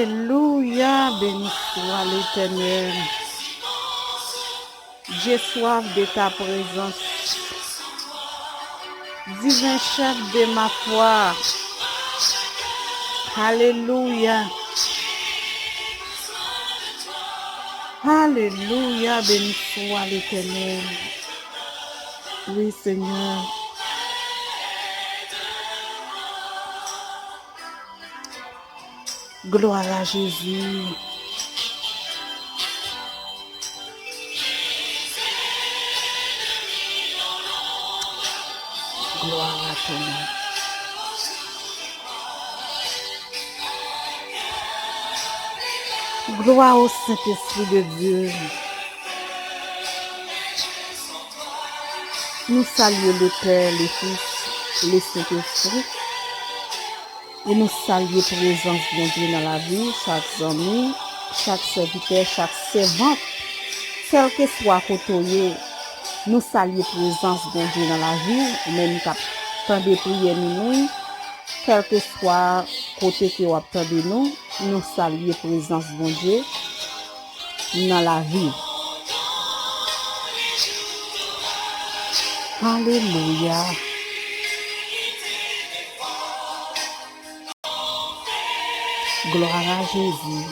Alléluia, béni soit l'Éternel. J'ai soif de ta présence. Divin chef de ma foi. Alléluia. Alléluia, béni soit l'Éternel. Oui, Seigneur. Gloire à Jésus. Gloire à ton nom. Gloire au Saint-Esprit de Dieu. Nous saluons le Père, le Fils, le Saint-Esprit. Et nous saluons la présence de Dieu dans la vie, chaque ami, chaque serviteur, chaque servante, quel que soit côté, nous saluons la présence de Dieu dans la vie, même quand des prières nous, quel que soit côté que vous attendez nous saluons la présence de Dieu dans la vie. Alléluia. Gloire à Jésus.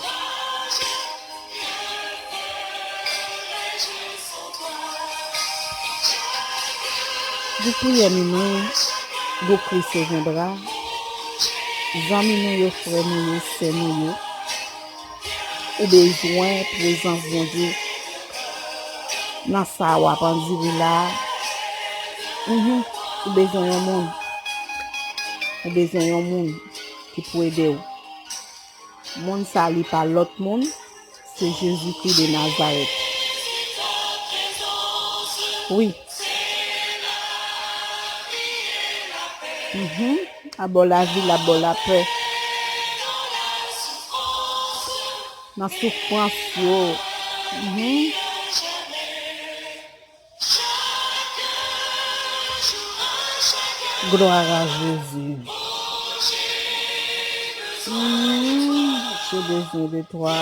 Vous priez nous, vous Christ viendra. Amis nous, frères nous, sœurs nous, ou besoin présence de Dieu. Dans ça, ou à dire là, ou besoin d'un monde, ou besoin d'un monde qui peut aider vous. Monde ça n'est pas l'autre monde, c'est Jésus-Christ de Nazareth. Oui. À bon la vie, à bon la paix. Dans la souffrance, Gloire à Jésus. J'ai besoin de toi.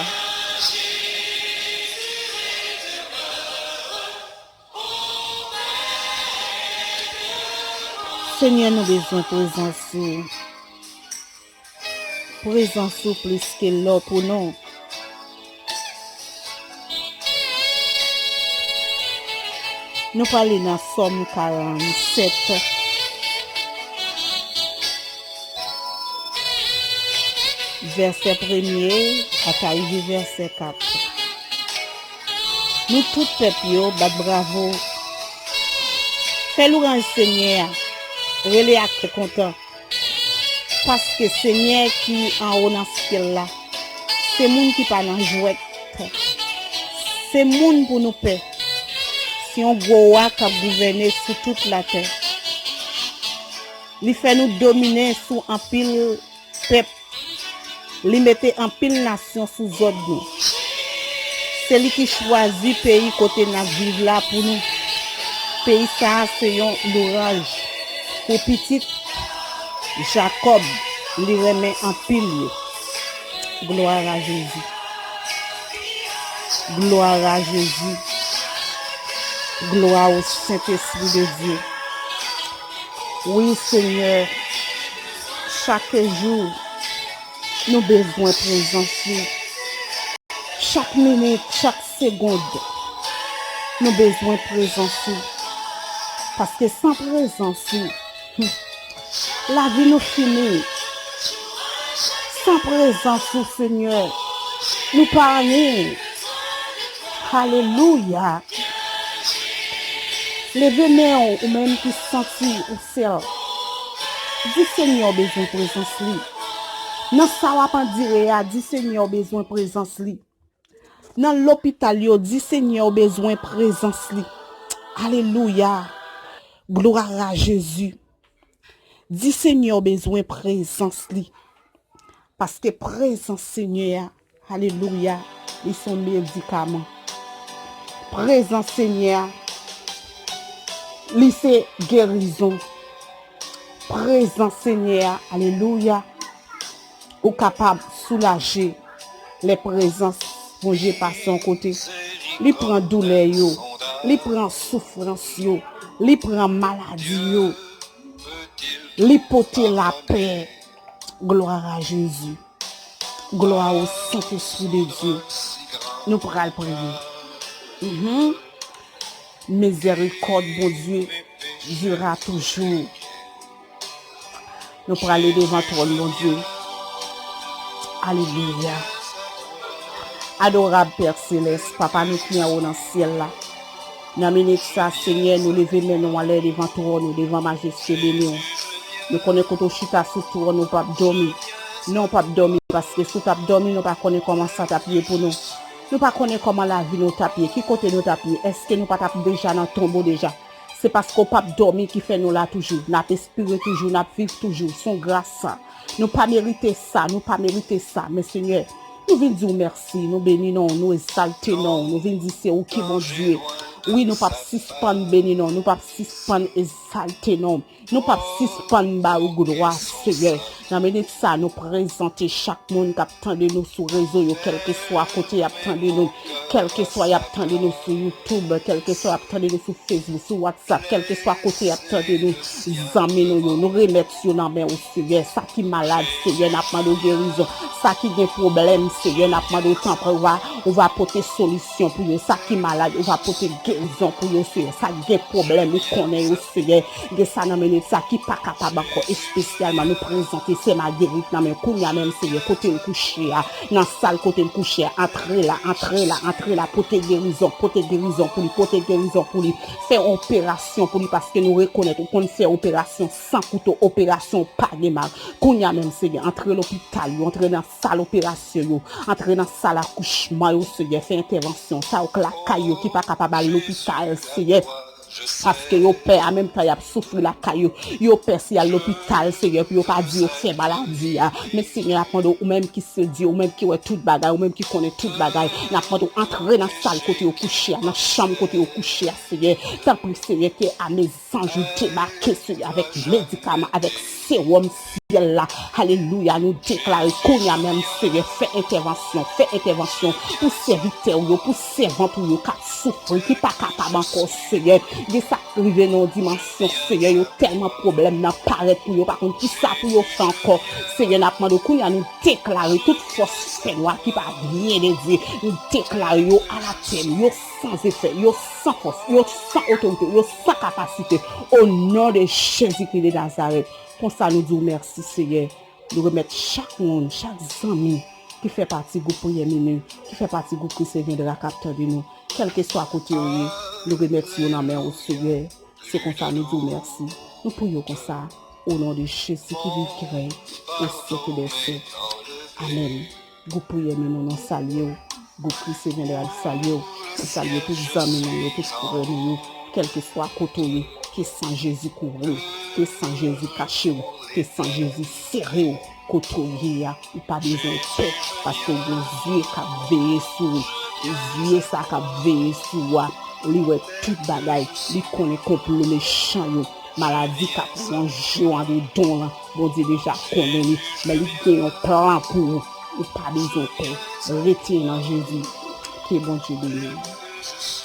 Seigneur, nous avons besoin de présence. Présence plus que l'autre pour nous. Nous parlons dans Somme 47. Verset 1er à arriver verset 4. Nous tout peuple, bravo. Fais louange Seigneur. Relais acte content. Parce que Seigneur qui en haut dans ce ciel là, c'est monde qui pas dans jouet. C'est monde pour nous paix. Si on goa qui a gouverné sur toute la terre. Il fait nous dominer sous un pile peuple. Li mette en pile nation sous ordre. C'est lui qui choisit pays côté n'a vivre là pour nous. Pays ça c'est un l'orage. Pour petit Jacob li remet en pile. Gloire à Jésus. Gloire à Jésus. Gloire au Saint-Esprit de Dieu. Oui Seigneur, chaque jour nous avons besoin de présence. Chaque minute, chaque seconde, nous avons besoin de présence. Parce que sans présence, la vie nous finit. Sans présence, Seigneur, nous parlons. Alléluia. Levez-nous ou même qui sentit ou ciel. Dis Seigneur, besoin de présence. Dans ça va pas dire dit Seigneur besoin présence li. Dans l'hôpital yo dit Seigneur besoin présence li. Alléluia. Gloire à Jésus. Dit Seigneur besoin présence li. Parce que présence Seigneur, alléluia, ils sont médicaments. Présence Seigneur, li c'est guérison. Présence Seigneur, alléluia. Ou capable de soulager les présences, bon Dieu, passe son côté. Li prend douleur yo, li prend souffrance yo, li prend maladie yo, li pote la paix. Gloire à Jésus. Gloire au Saint-Esprit de Dieu. Nous pourrons le prier. Miséricorde, bon Dieu, durera toujours. Nous pourrons aller devant toi, mon Dieu. Alléluia. Adorable Père Céleste, Papa, nous qui sommes dans le ciel là. Dans minute ça, Seigneur, nous levons maintenant à l'air devant toi, nous devant Majesté béni. Nous connaissons que chita sous toi, nous pas dormir. Non, pas dormir parce que si tu as dormi, nous pas connaître comment ça t'appuyer pour nous. Nous pas connaître comment la vie nous t'appuyer. Qui côté nous t'appuyer? Est-ce que nous pas t'appuyer déjà dans le tombeau déjà? C'est parce qu'on pas dormir qui fait nous là toujours. Nous espérer toujours, nous vivre toujours. Son grâce. Nous pas mériter ça, nous pas mériter ça. Mais Seigneur, nous venons dire merci, nous bénissons, nous exaltons, nous venons dire c'est où qui bon Dieu. Oui, nous pas suspendre bénissons, nous pas suspendre exaltons, nous pas suspendre ba ou gloire Seigneur. Dans minute ça, nous présenter chaque monde qui attend de nous sur réseau, quel que soit côté attend de nous, quel que soit attend de nous sur YouTube, quel que soit attend de nous sur Facebook, sur WhatsApp, quel que soit côté attend de nous, amis nous remercions dans main au Seigneur, ça qui malade Seigneur, n'a pas de guérison, ça qui a problème Seigneur, n'a pas de temps pour on va apporter solution pour eux, ça qui malade, on va apporter guérison pour eux Seigneur, ça qui a problème, nous connaissons Seigneur, de ça dans minute ça qui pas capable encore spécialement nous présenter c'est ma guérite dans mes kounya même Seigneur côté le coucher dans salle côté le coucher entrer là porter guérison pour lui faire opération pour lui parce que nous reconnaître qu'on fait opération sans couteau opération pas de mal kounya même Seigneur entrer l'hôpital entrer dans salle opération entrer dans salle accouchement Seigneur faire intervention ça au la caillou qui pas capable à l'hôpital Seigneur. Parce que yo père en même temps y a souffrir la caillou yo père si à l'hôpital Seigneur puis yo pas dit yo fait maladie mais Seigneur apprendre ou même qui se dit ou même qui ouais toute bagaille ou même qui connaît toute bagaille n'apprendre entrer dans salle côté au coucher dans chambre côté au coucher Seigneur tant pis Seigneur que à mes anges débarquer Seigneur avec médicaments avec sérum ciel là alléluia nous déclarer qu'on y a même Seigneur fait intervention pour serviteur yo pour servant pour yo qui souffre qui pas capable encore Seigneur de ça arriver dans dimension Seigneur yo tellement problème n'a paraît pour yo par contre qui ça pour yo fait encore Seigneur n'a demandé qu'on y a nous déclarer toute force fénoire qui pas rien de dire nous déclarer yo à la terre yo sans effet yo sans force yo sans autorité yo sans capacité au nom de Jésus-Christ de Nazareth. Pour ça nous disons merci Seigneur nous remettre chaque monde chaque ami qui fait partie du groupe Prière Minute qui fait partie du groupe Christ vient de la capteur de nous quel que soit côté nous remercions dans main au Seigneur c'est comme ça nous disons merci nous prions comme ça au nom de Jésus qui vit qui règne au siècle des siècles amen groupe Prière Minute nous saluons groupe Christ vient de la saluer nous saluons tous les amis nous tous frères nous quel que soit côté que sans Jésus couvrir, que sans Jésus caché, que sans Jésus serré, côté ou pas besoin de paix, parce que les yeux qui veillent sur les yeux ça qui veillent sur lui ouais toute bagaille, lui connaît complètement les méchants, maladie qui prend jour en dedans là, bon Dieu déjà connaît lui, mais il a un plan pour nous, ou pas besoin de paix, retiens dans Jésus, que bon Dieu bénisse.